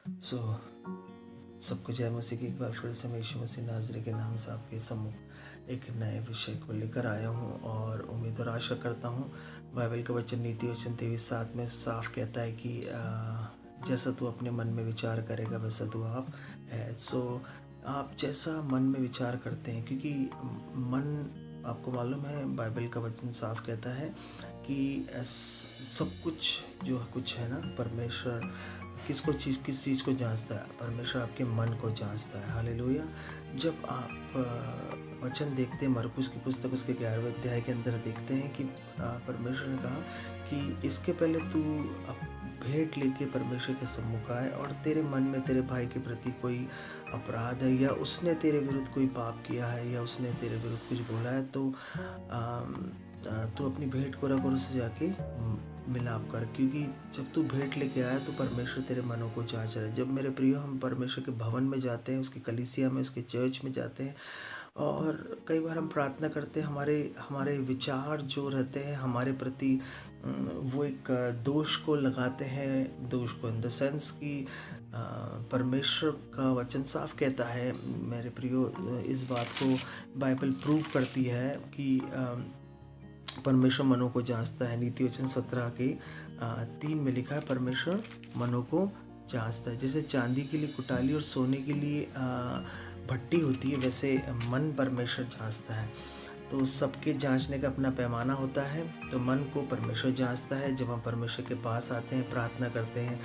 सो सबको जय मसीह की। एक बार फिर से मैं यीशु मसीह नाज़री के नाम से आपके सम्मुख एक नए विषय को लेकर आया हूँ और उम्मीद और आशा करता हूँ बाइबल का वचन नीति वचन 23:7 में साफ कहता है कि जैसा तू अपने मन में विचार करेगा वैसा तू आप है। सो आप जैसा मन में विचार करते हैं, क्योंकि मन, आपको मालूम है बाइबल का वचन साफ कहता है कि सब कुछ जो कुछ है ना, परमेश्वर किस चीज़ को जांचता है? परमेश्वर आपके मन को जांचता है। हालेलुया। जब आप वचन देखते हैं, मरकुस की पुस्तक उसके 11वें अध्याय के अंदर देखते हैं कि परमेश्वर ने कहा कि इसके पहले तू भेंट लेके परमेश्वर के सम्मुख आए और तेरे मन में तेरे भाई के प्रति कोई अपराध है या उसने तेरे विरुद्ध कोई पाप किया है या उसने तेरे विरुद्ध कुछ बोला है, तो तू अपनी भेंट को रख और उससे जाके मिलाप कर, क्योंकि जब तू भेंट लेके आया तो परमेश्वर तेरे मनों को जांच रहा है। जब मेरे प्रिय हम परमेश्वर के भवन में जाते हैं, उसकी कलीसिया में, उसके चर्च में जाते हैं और कई बार हम प्रार्थना करते हैं, हमारे विचार जो रहते हैं हमारे प्रति वो एक दोष को लगाते हैं। दोष को इन द सेंस कि परमेश्वर का वचन साफ कहता है मेरे प्रियो, इस बात को बाइबल प्रूव करती है कि परमेश्वर मनों को जांचता है। नीति वचन 17 के 3 में लिखा है, परमेश्वर मनों को जांचता है। जैसे चांदी के लिए कुटाली और सोने के लिए भट्टी होती है, वैसे मन परमेश्वर जांचता है। तो सबके जांचने का अपना पैमाना होता है। तो मन को परमेश्वर जांचता है जब हम परमेश्वर के पास आते हैं, प्रार्थना करते हैं।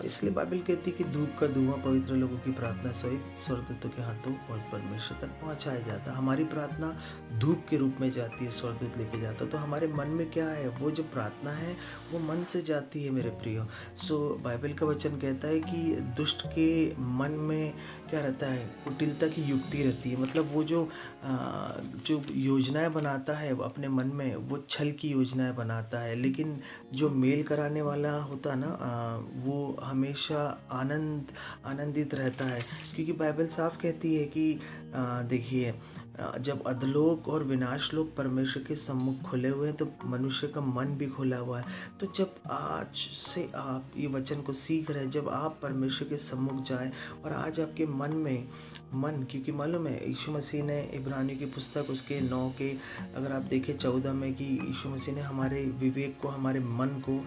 इसलिए बाइबल कहती है कि धूप का धुआं पवित्र लोगों की प्रार्थना सहित स्वर्गदूतों के हाथों परमेश्वर तक पहुंचाया जाता है। हमारी प्रार्थना धूप के रूप में जाती है, स्वर्गदूत लेके जाता है। तो हमारे मन में क्या है, वो जो प्रार्थना है वो मन से जाती है मेरे प्रियो। सो बाइबल का वचन कहता है कि दुष्ट के मन में क्या रहता है, कुटिलता की युक्ति रहती है। मतलब वो जो योजनाएं बनाता है वो अपने मन में, वो छल की योजनाएं बनाता है। लेकिन जो मेल कराने वाला होता है ना, वो हमेशा आनंदित रहता है। क्योंकि बाइबल साफ कहती है कि देखिए, जब अधलोक और विनाश लोक परमेश्वर के सम्मुख खुले हुए हैं तो मनुष्य का मन भी खुला हुआ है। तो जब आज से आप ये वचन को सीख रहे हैं, जब आप परमेश्वर के सम्मुख जाएं और आज आपके मन, क्योंकि मालूम है यीशु मसीह ने इब्रानियों की पुस्तक उसके 9 के अगर आप देखें 14 में, कि यीशु मसीह ने हमारे विवेक को, हमारे मन को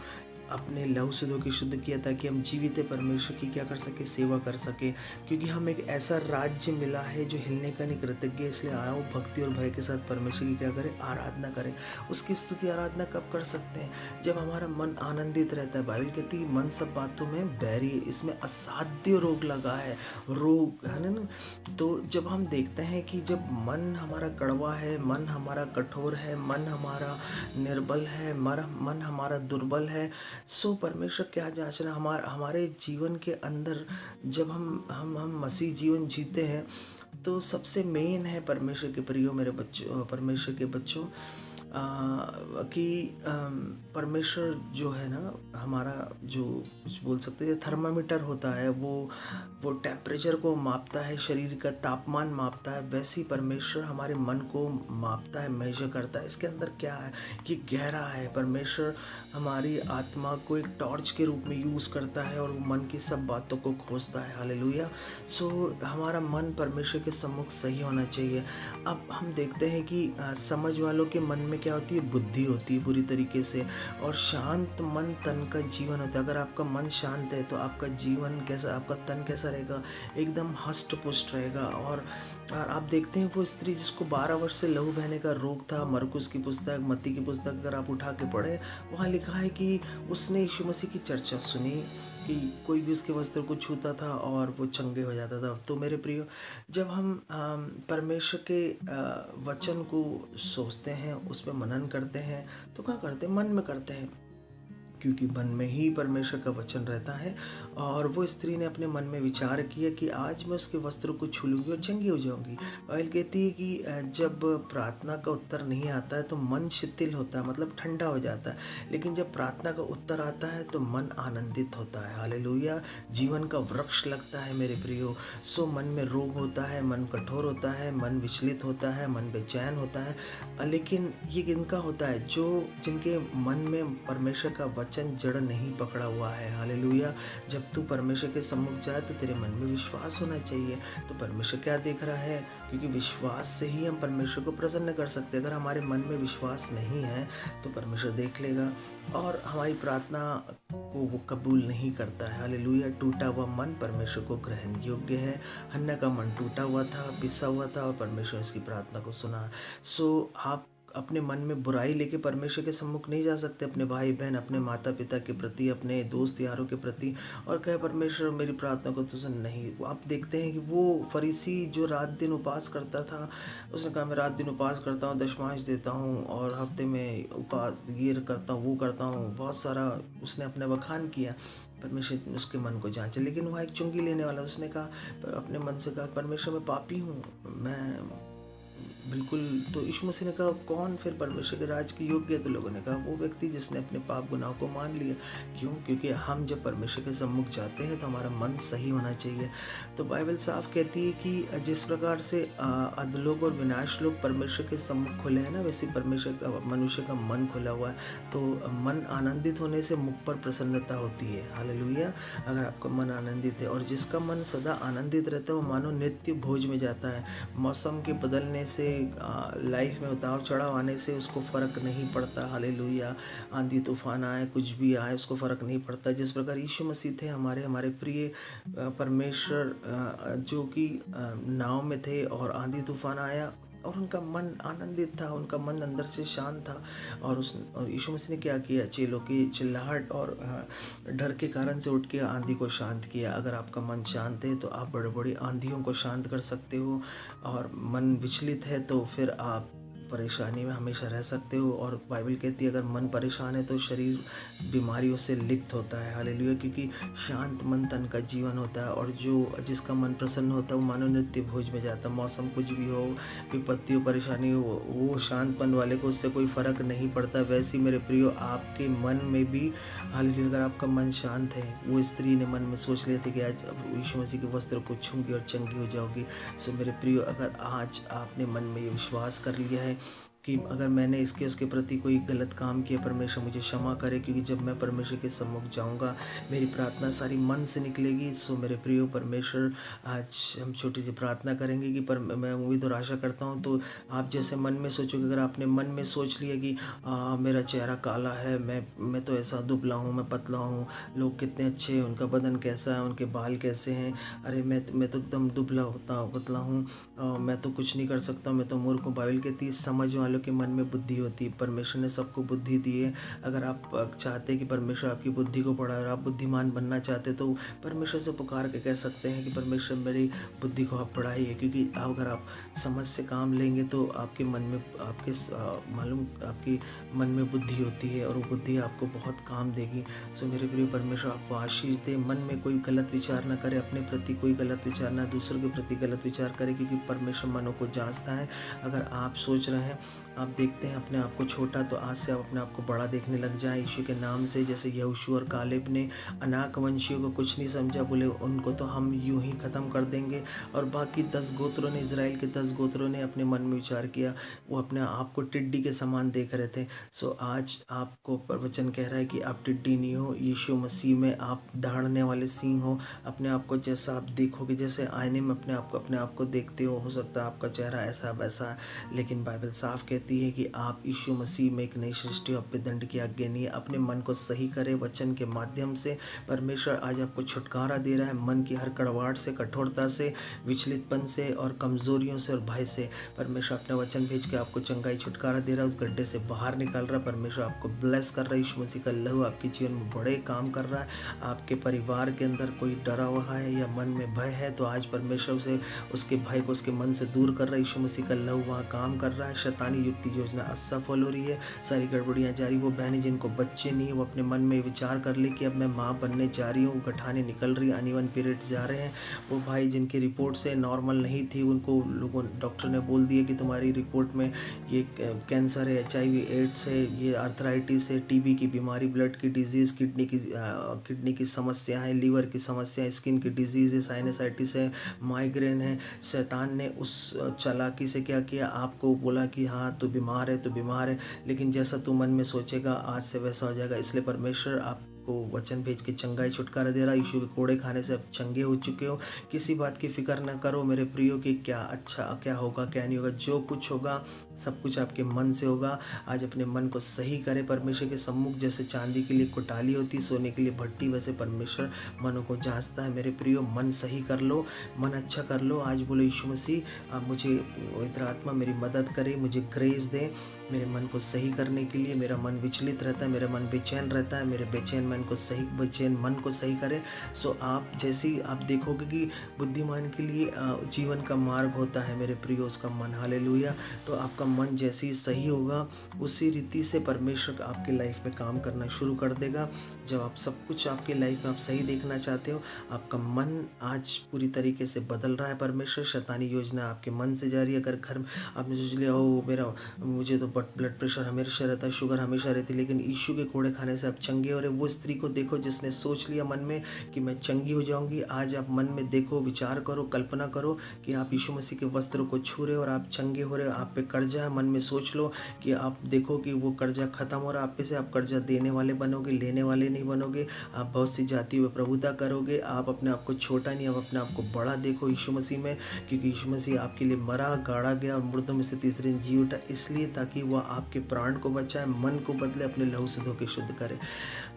अपने लहू से धो के शुद्ध किया ताकि हम जीवित परमेश्वर की क्या कर सके, सेवा कर सके। क्योंकि हम एक ऐसा राज्य मिला है जो हिलने का नहीं, कृतज्ञ इसलिए आया हूँ, भक्ति और भय के साथ परमेश्वर की क्या करें, आराधना करें। उसकी स्तुति आराधना कब कर सकते हैं, जब हमारा मन आनंदित रहता है। बाइबल कहती है मन सब बातों में बैरी है, इसमें असाध्य रोग लगा है, रोग है ना। तो जब हम देखते हैं कि जब मन हमारा कड़वा है, मन हमारा कठोर है, मन हमारा निर्बल है, मन हमारा दुर्बल है, सो परमेश्वर क्या जांच रहा है हमारे जीवन के अंदर। जब हम मसीह जीवन जीते हैं तो सबसे मेन है परमेश्वर के प्रियो मेरे बच्चों, परमेश्वर के बच्चों, कि परमेश्वर जो है ना, हमारा जो कुछ बोल सकते हैं थर्मामीटर होता है, वो टेम्परेचर को मापता है, शरीर का तापमान मापता है। वैसे ही परमेश्वर हमारे मन को मापता है, मेजर करता है। इसके अंदर क्या है कि गहरा है। परमेश्वर हमारी आत्मा को एक टॉर्च के रूप में यूज़ करता है और वो मन की सब बातों को खोजता है। हालेलुया। सो हमारा मन परमेश्वर के सम्मुख सही होना चाहिए। अब हम देखते हैं कि समझ वालों के मन में क्या होती है, बुद्धि होती है पूरी तरीके से, और शांत मन तन का जीवन होता है। अगर आपका मन शांत है तो आपका जीवन कैसा, आपका तन कैसा रहेगा, एकदम हष्ट पुष्ट रहेगा। और आप देखते हैं वो स्त्री जिसको 12 वर्ष से लहू बहने का रोग था, मरकुस की पुस्तक, मत्ती की पुस्तक अगर आप उठा के पढ़े, वहाँ लिखा है कि उसने यीशु मसीह की चर्चा सुनी कि कोई भी उसके वस्त्र को छूता था और वो चंगे हो जाता था। तो मेरे प्रियो, जब हम परमेश्वर के वचन को सोचते हैं, उस पर मनन करते हैं, तो क्या करते हैं, मन में करते हैं, क्योंकि मन में ही परमेश्वर का वचन रहता है। और वो स्त्री ने अपने मन में विचार किया कि आज मैं उसके वस्त्र को छू लूँगी और चंगी हो जाऊँगी। बाइबल कहती है कि जब प्रार्थना का उत्तर नहीं आता है तो मन शिथिल होता है, मतलब ठंडा हो जाता है। लेकिन जब प्रार्थना का उत्तर आता है तो मन आनंदित होता है। हालेलुया। जीवन का वृक्ष लगता है मेरे प्रियो। सो मन में रोग होता है, मन कठोर होता है, मन विचलित होता है, मन बेचैन होता है। लेकिन ये किनका होता है, जो जिनके मन में परमेश्वर का वचन वचन जड़ नहीं पकड़ा हुआ है। हालेलुया। जब तू परमेश्वर के सम्मुख जाए तो तेरे मन में विश्वास होना चाहिए। तो परमेश्वर क्या देख रहा है? क्योंकि विश्वास से ही हम परमेश्वर को प्रसन्न कर सकते हैं। अगर हमारे मन में विश्वास नहीं है तो परमेश्वर देख लेगा और हमारी प्रार्थना को वो कबूल नहीं करता है। हालेलुया। टूटा हुआ मन परमेश्वर को ग्रहण योग्य है। हन्ना का मन टूटा हुआ था, पिसा हुआ था और परमेश्वर उसकी प्रार्थना को सुना। आप अपने मन में बुराई लेके परमेश्वर के सम्मुख नहीं जा सकते, अपने भाई बहन, अपने माता पिता के प्रति, अपने दोस्त यारों के प्रति, और कहे परमेश्वर मेरी प्रार्थना को तो सुन नहीं। आप देखते हैं कि वो फरीसी जो रात दिन उपवास करता था, उसने कहा मैं रात दिन उपवास करता हूँ, दशमांश देता हूँ और हफ्ते में उपवास ये करता हूँ वो करता हूँ, बहुत सारा उसने अपने बखान किया। परमेश्वर ने उसके मन को जांचा, लेकिन वहाँ एक चुंगी लेने वाला, उसने कहा अपने मन से कहा परमेश्वर मैं पापी हूँ, मैं बिल्कुल। तो यीशु मसीह ने कहा कौन फिर परमेश्वर के राज के योग्य है? तो लोगों ने कहा वो व्यक्ति जिसने अपने पाप गुनाह को मान लिया। क्यों? क्योंकि हम जब परमेश्वर के सम्मुख जाते हैं तो हमारा मन सही होना चाहिए। तो बाइबल साफ कहती है कि जिस प्रकार से अधलोक और विनाश लोग परमेश्वर के सम्मुख खुले हैं ना, वैसे परमेश्वर का मनुष्य का मन खुला हुआ है। तो मन आनंदित होने से मुख पर प्रसन्नता होती है। हालेलुया। अगर आपका मन आनंदित है, और जिसका मन सदा आनंदित रहता है वो मानो नित्य भोज में जाता है। मौसम के बदलने से, लाइफ में उतार चढ़ाव आने से उसको फ़र्क नहीं पड़ता। हालेलुया। आंधी तूफान आए, कुछ भी आए, उसको फ़र्क नहीं पड़ता। जिस प्रकार यीशु मसीह थे हमारे प्रिय परमेश्वर, जो कि नाव में थे और आंधी तूफान आया और उनका मन आनंदित था, उनका मन अंदर से शांत था। और यीशु मसीह ने क्या किया? चेलों की चिल्लाहट और डर के कारण से उठ के आंधी को शांत किया। अगर आपका मन शांत है तो आप बड़े बड़ी आंधियों को शांत कर सकते हो, और मन विचलित है तो फिर आप परेशानी में हमेशा रह सकते हो। और बाइबल कहती है अगर मन परेशान है तो शरीर बीमारियों से लिप्त होता है। हालेलुया। क्योंकि शांत मन तन का जीवन होता है, और जिसका मन प्रसन्न होता है वो मानो नित्य भोज में जाता है। मौसम कुछ भी हो, विपत्ति हो, परेशानी हो, वो शांत मन वाले को उससे कोई फ़र्क नहीं पड़ता। वैसे ही मेरे प्रियो आपके मन में भी, हालेलुया, अगर आपका मन शांत है, वो स्त्री ने मन में सोच लिया था कि आज यीशु मसीह के वस्त्र को छूंगी और चंगी हो जाओगी। सो मेरे प्रियो, अगर आज आपने मन में ये विश्वास कर लिया है कि अगर मैंने इसके उसके प्रति कोई गलत काम किया, परमेश्वर मुझे क्षमा करे, क्योंकि जब मैं परमेश्वर के सम्मुख जाऊंगा मेरी प्रार्थना सारी मन से निकलेगी। सो मेरे प्रियो परमेश्वर, आज हम छोटी सी प्रार्थना करेंगे कि मैं उम्मीद और आशा करता हूं, तो आप जैसे मन में सोचोगे, अगर आपने मन में सोच लिया कि मेरा चेहरा काला है, मैं तो ऐसा दुबला हूँ, मैं पतला हूँ, लोग कितने अच्छे हैं, उनका बदन कैसा है, उनके बाल कैसे हैं, अरे मैं तो एकदम दुबला पतला हूँ, मैं तो कुछ नहीं कर सकता, मैं तो मूर्ख हूँ। बाइबल कहती है समझ वालों के मन में बुद्धि होती है। परमेश्वर ने सबको बुद्धि दी है। अगर आप चाहते हैं कि परमेश्वर आपकी बुद्धि को बढ़ाए और आप बुद्धिमान बनना चाहते तो परमेश्वर से पुकार के कह सकते हैं कि परमेश्वर मेरी बुद्धि को आप बढ़ाइए। क्योंकि अगर आप समझ से काम लेंगे तो आपके मन में आपके मन में बुद्धि होती है, और वो बुद्धि आपको बहुत काम देगी। सो मेरे प्रिय परमेश्वर आपको आशीष दे। मन में कोई गलत विचार ना करे, अपने प्रति कोई गलत विचार ना, दूसरों के प्रति गलत विचार करे, क्योंकि परमेश्वर मनों को जांचता है। अगर आप सोच रहे हैं, आप देखते हैं अपने आप को छोटा, तो आज से आप अपने आप को बड़ा देखने लग जाएं यीशु के नाम से। जैसे यहोशू और कालेब ने अनाक वंशियों को कुछ नहीं समझा, बोले उनको तो हम यूं ही ख़त्म कर देंगे, और बाकी 10 गोत्रों ने, इजराइल के 10 गोत्रों ने अपने मन में विचार किया, वो अपने आप को टिड्डी के समान देख रहे थे। सो आज आपको वचन कह रहा है कि आप टिड्डी नहीं हो, यीशु मसीह में आप दहाड़ने वाले सिंह हो। अपने आप को जैसा आप देखोगे, जैसे आईने में अपने आप को देखते हो सकता है आपका चेहरा ऐसा वैसा है, लेकिन बाइबल साफ कहती है कि आप यीशु मसीह में एक नई सृष्टि हो, आपके दंड की आज्ञा नहीं है। अपने मन को सही करें वचन के माध्यम से। परमेश्वर आज आपको छुटकारा दे रहा है मन की हर कड़वाहट से, कठोरता से, विचलितपन से और कमजोरियों से और भय से। परमेश्वर अपना वचन भेज के आपको चंगाई छुटकारा दे रहा है, उस गड्ढे से बाहर निकाल रहा है। परमेश्वर आपको ब्लेस कर रहा है। यीशु मसीह का लहू आपके जीवन में बड़े काम कर रहा है। आपके परिवार के अंदर कोई डरा हुआ है या मन में भय है, तो आज परमेश्वर उसे, उसके भय को उसके मन से दूर कर रहा है। यीशु मसीह का लहू वहाँ काम कर रहा है। शैतानी युक्ति योजना असफल हो रही है, सारी गड़बड़ियाँ जा रही। वो बहनें जिनको बच्चे नहीं, वो अपने मन में विचार कर ले कि अब मैं माँ बनने जा रही हूँ, गठाने निकल रही, अनइवन पीरियड्स जा रहे हैं। वो भाई जिनकी रिपोर्ट से नॉर्मल नहीं थी, उनको लोगों डॉक्टर ने बोल दिया कि तुम्हारी रिपोर्ट में ये कैंसर है, HIV एड्स है, ये आर्थराइटिस है, TB की बीमारी, ब्लड की डिजीज़, किडनी की समस्या है, लीवर की समस्या है, स्किन की डिजीज़ है, साइनसाइटिस है, माइग्रेन है। शैतान ने उस चालाकी से क्या किया, आपको बोला कि हाँ तू बीमार है, तू बीमार है, लेकिन जैसा तू मन में सोचेगा आज से वैसा हो जाएगा। इसलिए परमेश्वर आपको वचन भेज के चंगाई छुटकारा दे रहा है। यीशु के कोड़े खाने से आप चंगे हो चुके हो। किसी बात की फिक्र ना करो मेरे प्रियो कि क्या अच्छा क्या होगा क्या नहीं होगा। जो कुछ होगा सब कुछ आपके मन से होगा। आज अपने मन को सही करें परमेश्वर के सम्मुख। जैसे चांदी के लिए कुटाली होती, सोने के लिए भट्टी, वैसे परमेश्वर मनों को जांचता है। मेरे प्रियो मन सही कर लो, मन अच्छा कर लो। आज बोलो यीशु मसीह आप मुझे पवित्र आत्मा मेरी मदद करे, मुझे ग्रेस दे मेरे मन को सही करने के लिए। मेरा मन विचलित रहता है, मेरा मन बेचैन रहता है, मेरे बेचैन बेचैन मन को सही करे। सो आप जैसी आप देखोगे कि बुद्धिमान के लिए जीवन का मार्ग होता है मेरे प्रियो उसका मन, हालेलुया। तो आपका मन जैसे ही सही होगा उसी रीति से परमेश्वर आपके लाइफ में काम करना शुरू कर देगा। जब आप सब कुछ आपके लाइफ में आप सही देखना चाहते हो, आपका मन आज पूरी तरीके से बदल रहा है। परमेश्वर शैतानी योजना आपके मन से जा रही है। अगर घर आपने सोच लिया हो मेरा मुझे तो ब्लड प्रेशर हमेशा रहता है, शुगर हमेशा रहती है, लेकिन यीशु के कोड़े खाने से आप चंगे हो रहे। वो स्त्री को देखो जिसने सोच लिया मन में कि मैं चंगी हो जाऊंगी। आज आप मन में देखो, विचार करो, कल्पना करो कि आप यीशु मसीह के वस्त्रों को छू रहे हो और आप चंगे हो रहे हो। आप पे कर्जा है, मन में सोच लो कि आप देखो कि वो कर्जा खत्म हो रहा है आप पे से। आप कर्जा देने वाले बनोगे, लेने वाले नहीं बनोगे। आप बहुत सी जाति में प्रभुता करोगे। आप अपने आप को छोटा नहीं, आप अपने आप को बड़ा देखो यीशु मसीह में, क्योंकि यीशु मसीह आपके लिए मरा, गाड़ा गया और मुर्दों में से तीसरे दिन जी उठा, इसलिए ताकि वह आपके प्राण को बचाए, मन को बदले, अपने लहू से धो के शुद्ध करे।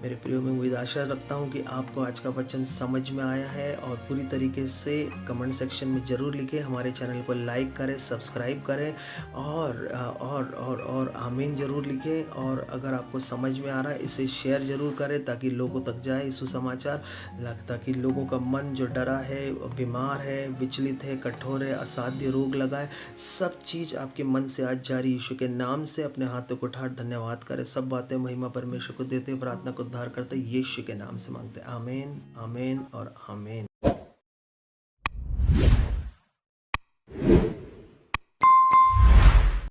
मेरे प्रियो में उम्मीद आशा रखता हूँ कि आपको आज का वचन समझ में आया है और पूरी तरीके से कमेंट सेक्शन में ज़रूर लिखें। हमारे चैनल को लाइक करें, सब्सक्राइब करें और आमीन ज़रूर लिखें। और अगर आपको समझ में आ रहा है इसे शेयर ज़रूर करें ताकि लोगों तक जाए सुसमाचार, ताकि लोगों का मन जो डरा है, बीमार है, विचलित है, कठोर है, असाध्य रोग लगा है, सब चीज़ आपके मन से आज जारी यीशु के नाम से अपने हाथों को उठा धन्यवाद करें। सब बातें महिमा परमेश्वर को देते, प्रार्थना को उद्धार करते यीशु के नाम से मांगते। आमीन, आमीन और आमीन।